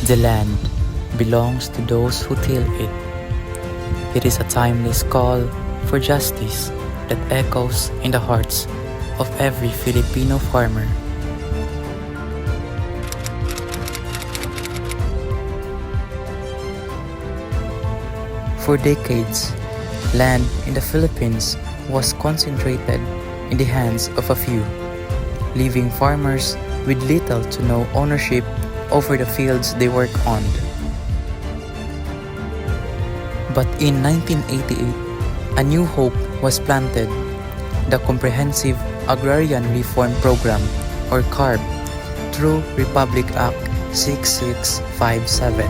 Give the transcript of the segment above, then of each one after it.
The land belongs to those who till it. It is a timeless call for justice that echoes in the hearts of every Filipino farmer. For decades, land in the Philippines was concentrated in the hands of a few, leaving farmers with little to no ownership over the fields they work on. But in 1988, a new hope was planted, the Comprehensive Agrarian Reform Program, or CARP, through Republic Act 6657.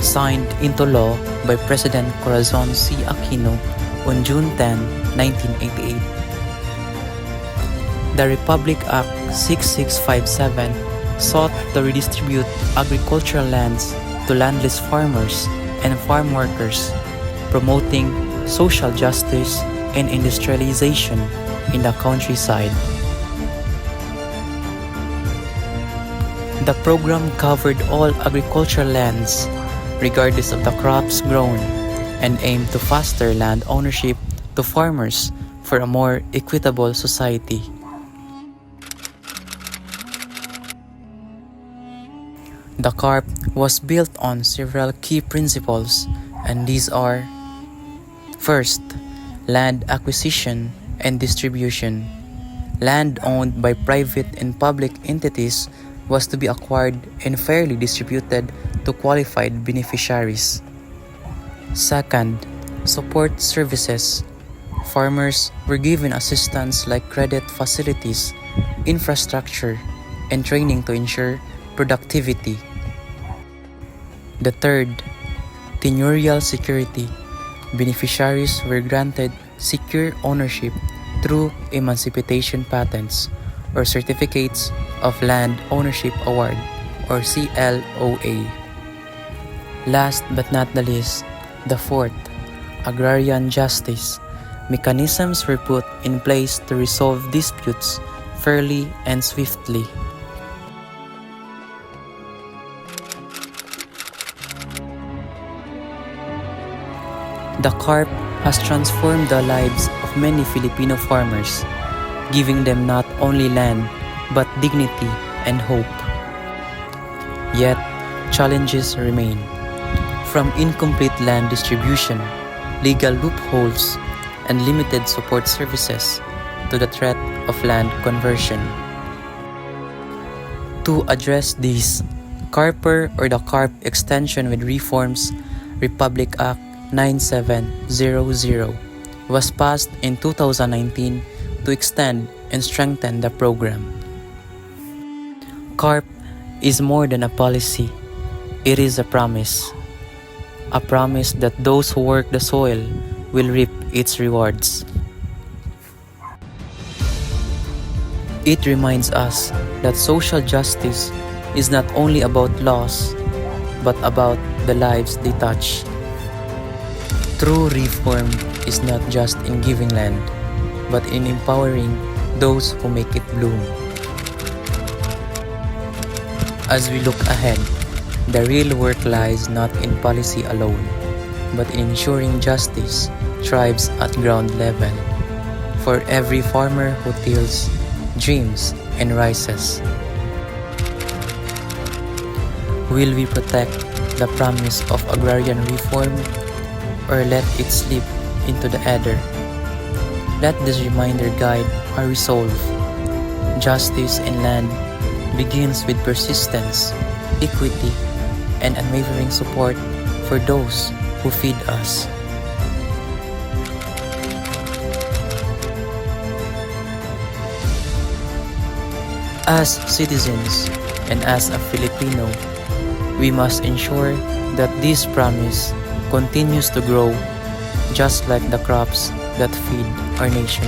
Signed into law by President Corazon C. Aquino on June 10, 1988. The Republic Act 6657 sought to redistribute agricultural lands to landless farmers and farm workers, promoting social justice and industrialization in the countryside. The program covered all agricultural lands, regardless of the crops grown, and aimed to foster land ownership to farmers for a more equitable society. The CARP was built on several key principles, and these are: first, land acquisition and distribution. Land owned by private and public entities was to be acquired and fairly distributed to qualified beneficiaries. Second, support services. Farmers were given assistance like credit facilities, infrastructure, and training to ensure productivity. The third, tenurial security. Beneficiaries were granted secure ownership through emancipation patents or certificates of land ownership award, or CLOA. Last but not the least, the fourth, agrarian justice. Mechanisms were put in place to resolve disputes fairly and swiftly. The CARP has transformed the lives of many Filipino farmers, giving them not only land but dignity and hope. Yet, challenges remain, from incomplete land distribution, legal loopholes, and limited support services to the threat of land conversion. To address these, CARPer, or the CARP extension with reforms, Republic Act 9700 was passed in 2019 to extend and strengthen the program. CARP is more than a policy. It is a promise that those who work the soil will reap its rewards. It reminds us that social justice is not only about laws, but about the lives they touch. True reform is not just in giving land, but in empowering those who make it bloom. As we look ahead, the real work lies not in policy alone, but in ensuring justice thrives at ground level for every farmer who tills, dreams, and rises. Will we protect the promise of agrarian reform, or let it slip into the ether? Let this reminder guide our resolve. Justice in land begins with persistence, equity, and unwavering support for those who feed us. As citizens and as a Filipino, we must ensure that this promise continues to grow, just like the crops that feed our nation.